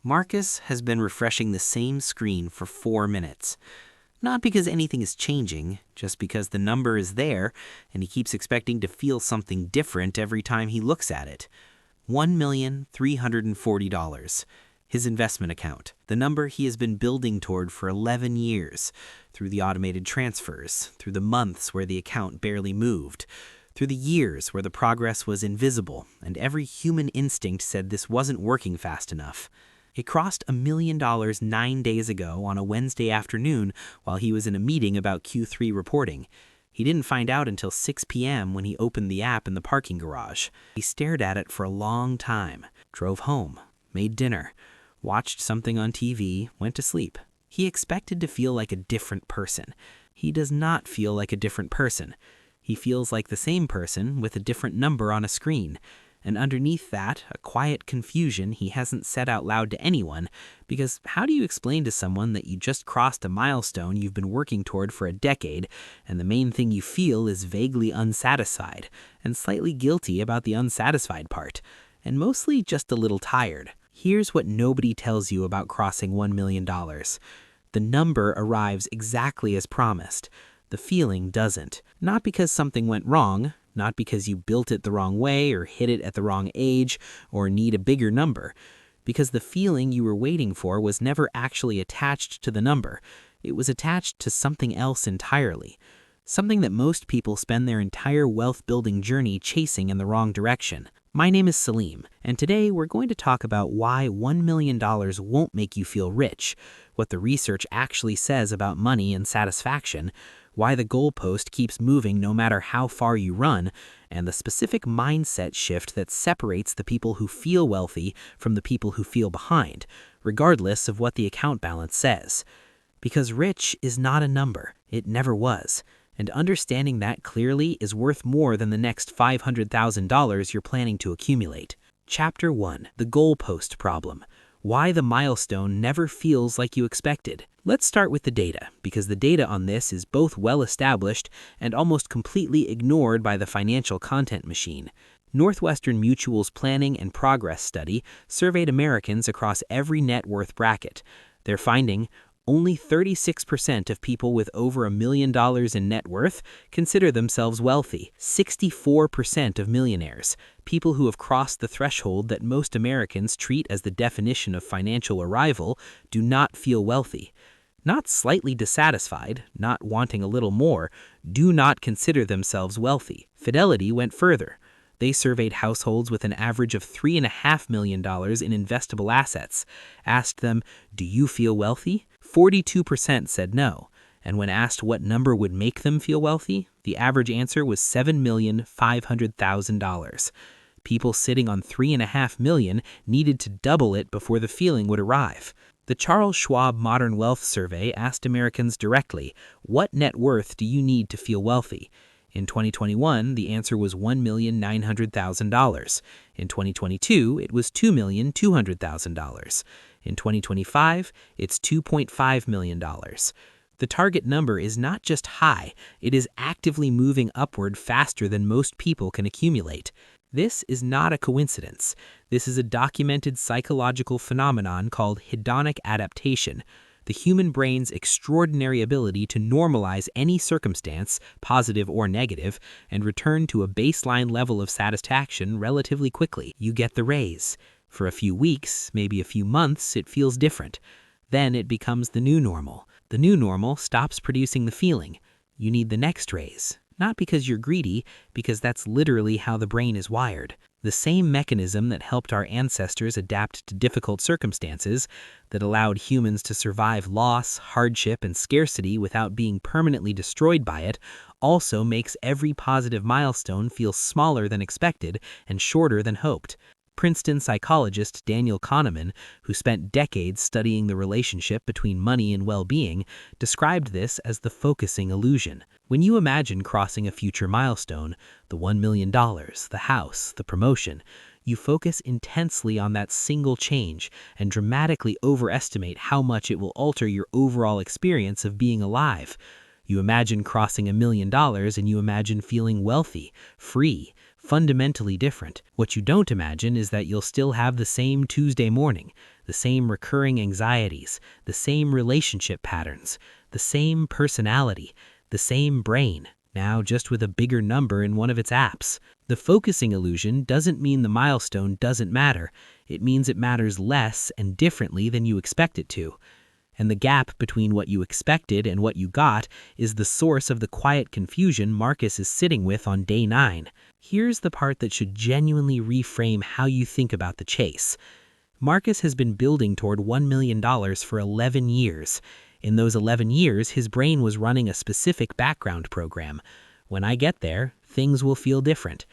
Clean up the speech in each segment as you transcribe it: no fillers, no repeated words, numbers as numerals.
Marcus has been refreshing the same screen for 4 minutes. Not because anything is changing, just because the number is there and he keeps expecting to feel something different every time he looks at it. $1,340. His investment account, the number he has been building toward for 11 years, through the automated transfers, through the months where the account barely moved, through the years where the progress was invisible and every human instinct said this wasn't working fast enough. It crossed $1 million 9 days ago on a Wednesday afternoon while he was in a meeting about Q3 reporting. He didn't find out until 6 p.m. when he opened the app in the parking garage. He stared at it for a long time, drove home, made dinner, watched something on TV, went to sleep. He expected to feel like a different person. He does not feel like a different person. He feels like the same person with a different number on a screen. And underneath that, a quiet confusion he hasn't said out loud to anyone, because how do you explain to someone that you just crossed a milestone you've been working toward for a decade, and the main thing you feel is vaguely unsatisfied, and slightly guilty about the unsatisfied part, and mostly just a little tired? Here's what nobody tells you about crossing $1 million. The number arrives exactly as promised. The feeling doesn't. Not because something went wrong, not because you built it the wrong way or hit it at the wrong age or need a bigger number. Because the feeling you were waiting for was never actually attached to the number. It was attached to something else entirely. Something that most people spend their entire wealth-building journey chasing in the wrong direction. My name is Salim, and today we're going to talk about why $1 million won't make you feel rich, what the research actually says about money and satisfaction, why the goalpost keeps moving no matter how far you run, and the specific mindset shift that separates the people who feel wealthy from the people who feel behind, regardless of what the account balance says. Because rich is not a number. It never was. And understanding that clearly is worth more than the next $500,000 you're planning to accumulate. Chapter 1. The Goalpost Problem. Why the milestone never feels like you expected. Let's start with the data, because the data on this is both well established and almost completely ignored by the financial content machine. Northwestern Mutual's Planning and Progress study surveyed Americans across every net worth bracket. Their finding: only 36% of people with over $1 million in net worth consider themselves wealthy. 64% of millionaires, people who have crossed the threshold that most Americans treat as the definition of financial arrival, do not feel wealthy. Not slightly dissatisfied, not wanting a little more, do not consider themselves wealthy. Fidelity went further. They surveyed households with an average of $3.5 million in investable assets, asked them, "Do you feel wealthy?" 42% said no, and when asked what number would make them feel wealthy, the average answer was $7,500,000. People sitting on $3.5 million needed to double it before the feeling would arrive. The Charles Schwab Modern Wealth Survey asked Americans directly, what net worth do you need to feel wealthy? In 2021, the answer was $1,900,000. In 2022, it was $2,200,000. In 2025, it's $2.5 million. The target number is not just high, it is actively moving upward faster than most people can accumulate. This is not a coincidence. This is a documented psychological phenomenon called hedonic adaptation, the human brain's extraordinary ability to normalize any circumstance, positive or negative, and return to a baseline level of satisfaction relatively quickly. You get the raise. For a few weeks, maybe a few months, it feels different. Then it becomes the new normal. The new normal stops producing the feeling. You need the next raise. Not because you're greedy, because that's literally how the brain is wired. The same mechanism that helped our ancestors adapt to difficult circumstances, that allowed humans to survive loss, hardship, and scarcity without being permanently destroyed by it, also makes every positive milestone feel smaller than expected and shorter than hoped. Princeton psychologist Daniel Kahneman, who spent decades studying the relationship between money and well-being, described this as the focusing illusion. When you imagine crossing a future milestone, the $1 million, the house, the promotion, you focus intensely on that single change and dramatically overestimate how much it will alter your overall experience of being alive. You imagine crossing $1 million and you imagine feeling wealthy, free, fundamentally different. What you don't imagine is that you'll still have the same Tuesday morning, the same recurring anxieties, the same relationship patterns, the same personality, the same brain, now just with a bigger number in one of its apps. The focusing illusion doesn't mean the milestone doesn't matter. It means it matters less and differently than you expect it to. And the gap between what you expected and what you got is the source of the quiet confusion Marcus is sitting with on day 9. Here's the part that should genuinely reframe how you think about the chase. Marcus has been building toward $1 million for 11 years. In those 11 years, his brain was running a specific background program. When I get there, things will feel different.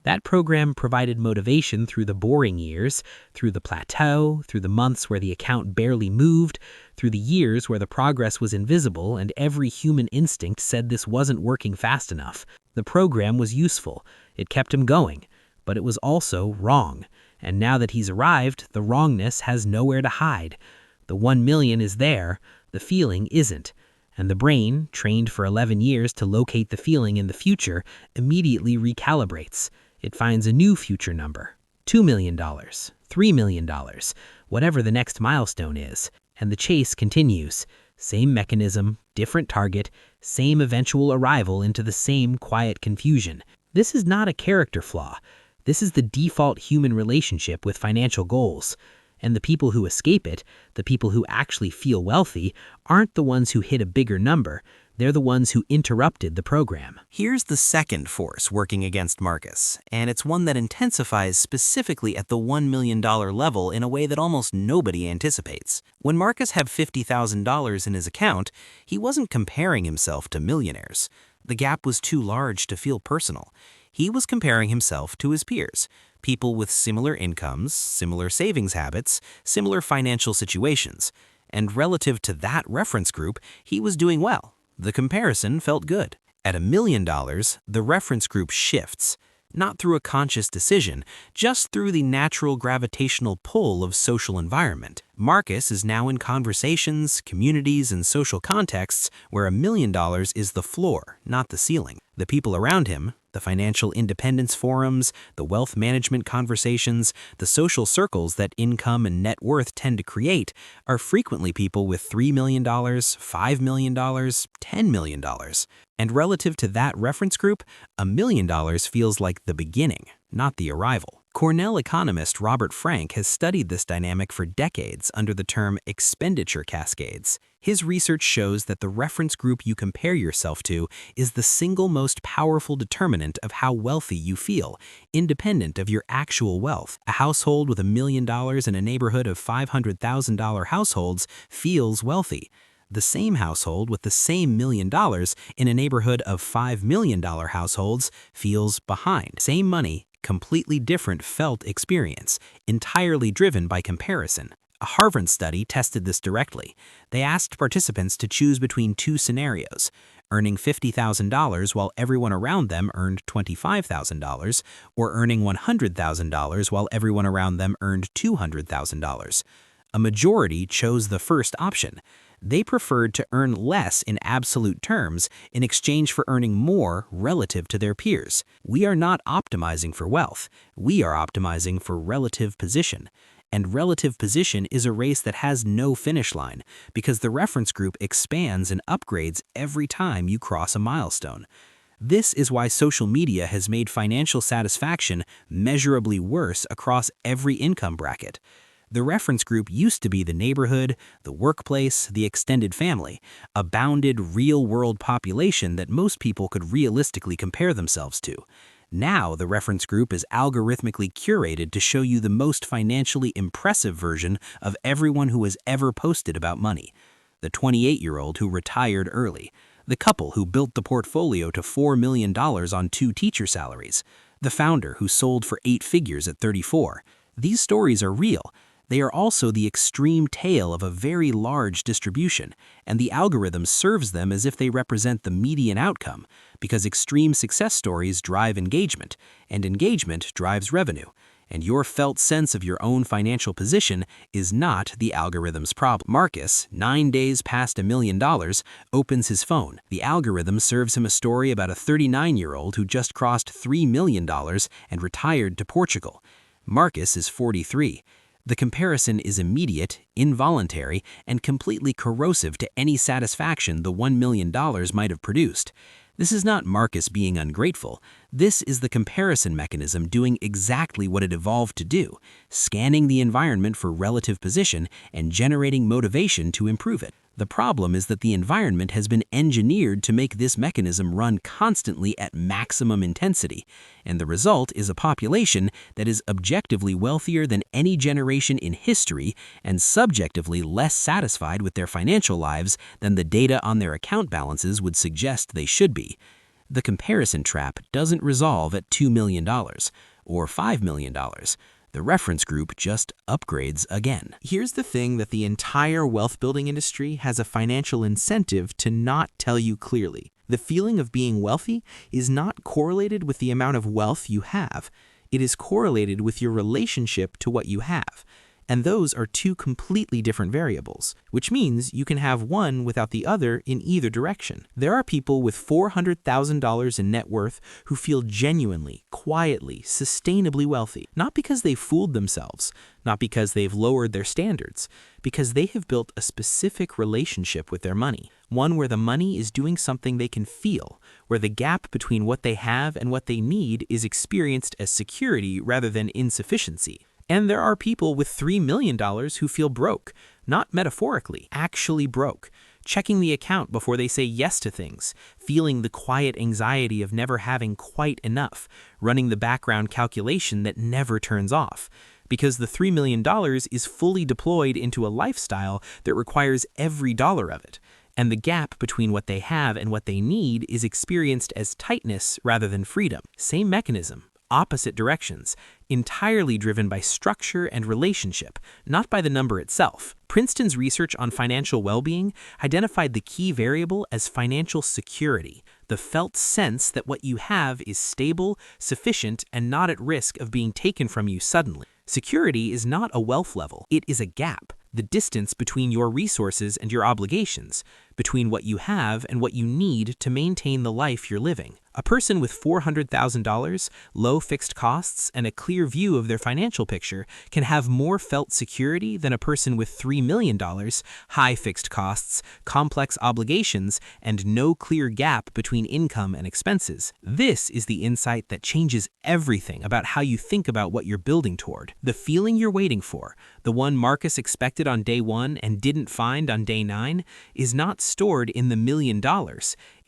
That program provided motivation through the boring years, through the plateau, through the months where the account barely moved, through the years where the progress was invisible and every human instinct said this wasn't working fast enough. The program was useful. It kept him going. But it was also wrong. And now that he's arrived, the wrongness has nowhere to hide. The 1 million is there, the feeling isn't. And the brain, trained for 11 years to locate the feeling in the future, immediately recalibrates. It finds a new future number, $2 million, $3 million, whatever the next milestone is. And the chase continues. Same mechanism, different target, same eventual arrival into the same quiet confusion. This is not a character flaw. This is the default human relationship with financial goals. And the people who escape it, the people who actually feel wealthy, aren't the ones who hit a bigger number. They're the ones who interrupted the program. Here's the second force working against Marcus, and it's one that intensifies specifically at the $1 million level in a way that almost nobody anticipates. When Marcus had $50,000 in his account, he wasn't comparing himself to millionaires. The gap was too large to feel personal. He was comparing himself to his peers, people with similar incomes, similar savings habits, similar financial situations. And relative to that reference group, he was doing well. The comparison felt good. At $1 million, the reference group shifts, not through a conscious decision, just through the natural gravitational pull of social environment. Marcus is now in conversations, communities, and social contexts where $1 million is the floor, not the ceiling. The people around him, the financial independence forums, the wealth management conversations, the social circles that income and net worth tend to create, are frequently people with $3 million, $5 million, $10 million. And relative to that reference group, $1 million feels like the beginning, not the arrival. Cornell economist Robert Frank has studied this dynamic for decades under the term expenditure cascades. His research shows that the reference group you compare yourself to is the single most powerful determinant of how wealthy you feel, independent of your actual wealth. A household with $1 million in a neighborhood of $500,000 households feels wealthy. The same household with the same $1 million in a neighborhood of $5 million households feels behind. Same money, completely different felt experience, entirely driven by comparison. A Harvard study tested this directly. They asked participants to choose between two scenarios: earning $50,000 while everyone around them earned $25,000, or earning $100,000 while everyone around them earned $200,000. A majority chose the first option. They preferred to earn less in absolute terms in exchange for earning more relative to their peers. We are not optimizing for wealth. We are optimizing for relative position. And relative position is a race that has no finish line because the reference group expands and upgrades every time you cross a milestone. This is why social media has made financial satisfaction measurably worse across every income bracket. The reference group used to be the neighborhood, the workplace, the extended family, a bounded, real-world population that most people could realistically compare themselves to. Now, the reference group is algorithmically curated to show you the most financially impressive version of everyone who has ever posted about money. The 28-year-old who retired early, the couple who built the portfolio to $4 million on 2 teacher salaries, the founder who sold for 8 figures at 34. These stories are real. They are also the extreme tail of a very large distribution, and the algorithm serves them as if they represent the median outcome, because extreme success stories drive engagement, and engagement drives revenue. And your felt sense of your own financial position is not the algorithm's problem. Marcus, 9 days past $1 million, opens his phone. The algorithm serves him a story about a 39-year-old who just crossed $3 million and retired to Portugal. Marcus is 43. The comparison is immediate, involuntary, and completely corrosive to any satisfaction the $1 million might have produced. This is not Marcus being ungrateful. This is the comparison mechanism doing exactly what it evolved to do, scanning the environment for relative position and generating motivation to improve it. The problem is that the environment has been engineered to make this mechanism run constantly at maximum intensity, and the result is a population that is objectively wealthier than any generation in history and subjectively less satisfied with their financial lives than the data on their account balances would suggest they should be. The comparison trap doesn't resolve at $2 million or $5 million. The reference group just upgrades again. Here's the thing that the entire wealth building industry has a financial incentive to not tell you clearly. The feeling of being wealthy is not correlated with the amount of wealth you have. It is correlated with your relationship to what you have. And those are two completely different variables, which means you can have one without the other in either direction. There are people with $400,000 in net worth who feel genuinely, quietly, sustainably wealthy, not because they've fooled themselves, not because they've lowered their standards, because they have built a specific relationship with their money, one where the money is doing something they can feel, where the gap between what they have and what they need is experienced as security rather than insufficiency. And there are people with $3 million who feel broke, not metaphorically, actually broke, checking the account before they say yes to things, feeling the quiet anxiety of never having quite enough, running the background calculation that never turns off. Because the $3 million is fully deployed into a lifestyle that requires every dollar of it. And the gap between what they have and what they need is experienced as tightness rather than freedom. Same mechanism. Opposite directions, entirely driven by structure and relationship, not by the number itself. Princeton's research on financial well-being identified the key variable as financial security, the felt sense that what you have is stable, sufficient, and not at risk of being taken from you suddenly. Security is not a wealth level, it is a gap, the distance between your resources and your obligations, between what you have and what you need to maintain the life you're living. A person with $400,000, low fixed costs, and a clear view of their financial picture can have more felt security than a person with $3 million, high fixed costs, complex obligations, and no clear gap between income and expenses. This is the insight that changes everything about how you think about what you're building toward. The feeling you're waiting for, the one Marcus expected on day 1 and didn't find on day 9, is not stored in the $1 million.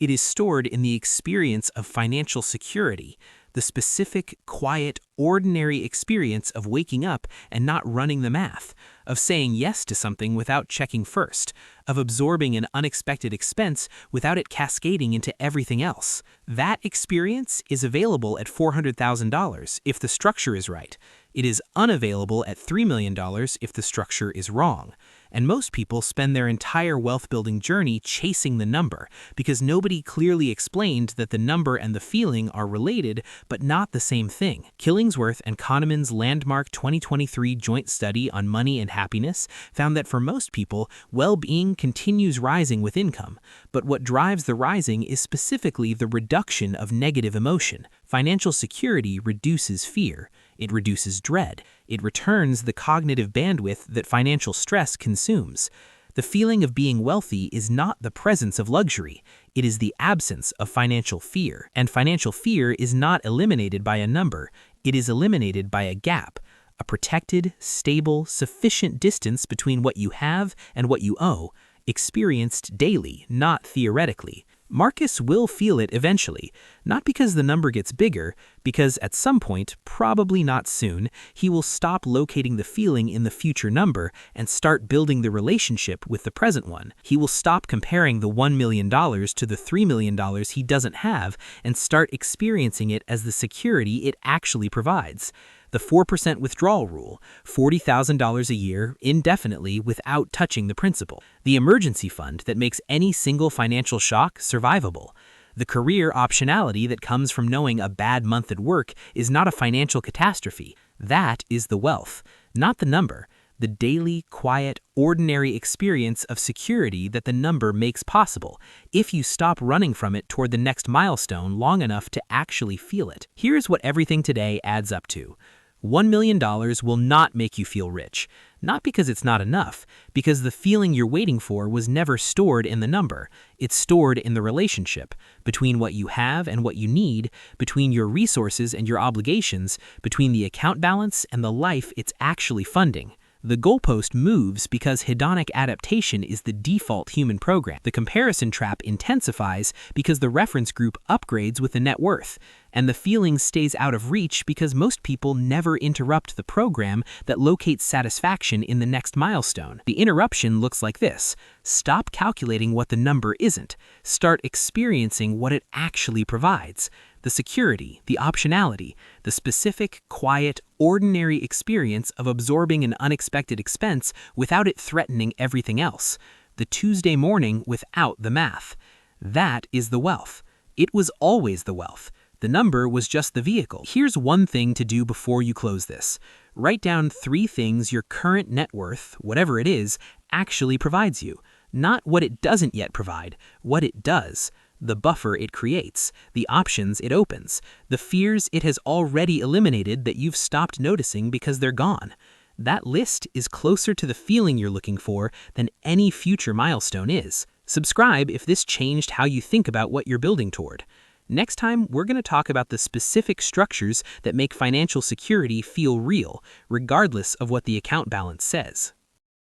It is stored in the experience of financial security, the specific, quiet, ordinary experience of waking up and not running the math, of saying yes to something without checking first, of absorbing an unexpected expense without it cascading into everything else. That experience is available at $400,000 if the structure is right. It is unavailable at $3 million if the structure is wrong. And most people spend their entire wealth-building journey chasing the number because nobody clearly explained that the number and the feeling are related but not the same thing. Killingsworth and Kahneman's landmark 2023 joint study on money and happiness found that for most people, well-being continues rising with income, but what drives the rising is specifically the reduction of negative emotion. Financial security reduces fear. It reduces dread. It returns the cognitive bandwidth that financial stress consumes. The feeling of being wealthy is not the presence of luxury. It is the absence of financial fear. And financial fear is not eliminated by a number. It is eliminated by a gap, a protected, stable, sufficient distance between what you have and what you owe, experienced daily, not theoretically. Marcus will feel it eventually, not because the number gets bigger, because at some point, probably not soon, he will stop locating the feeling in the future number and start building the relationship with the present one. He will stop comparing the $1 million to the $3 million he doesn't have and start experiencing it as the security it actually provides. The 4% withdrawal rule, $40,000 a year, indefinitely, without touching the principal. The emergency fund that makes any single financial shock survivable. The career optionality that comes from knowing a bad month at work is not a financial catastrophe. That is the wealth, not the number. The daily, quiet, ordinary experience of security that the number makes possible, if you stop running from it toward the next milestone long enough to actually feel it. Here's what everything today adds up to. $1 million will not make you feel rich. Not because it's not enough, because the feeling you're waiting for was never stored in the number. It's stored in the relationship between what you have and what you need, between your resources and your obligations, between the account balance and the life it's actually funding. The goalpost moves because hedonic adaptation is the default human program. The comparison trap intensifies because the reference group upgrades with the net worth, and the feeling stays out of reach because most people never interrupt the program that locates satisfaction in the next milestone. The interruption looks like this. Stop calculating what the number isn't. Start experiencing what it actually provides. The security, the optionality, the specific, quiet, ordinary experience of absorbing an unexpected expense without it threatening everything else. The Tuesday morning without the math. That is the wealth. It was always the wealth. The number was just the vehicle. Here's one thing to do before you close this. Write down 3 things your current net worth, whatever it is, actually provides you. Not what it doesn't yet provide, what it does. The buffer it creates, the options it opens, the fears it has already eliminated that you've stopped noticing because they're gone. That list is closer to the feeling you're looking for than any future milestone is. Subscribe if this changed how you think about what you're building toward. Next time, we're going to talk about the specific structures that make financial security feel real, regardless of what the account balance says.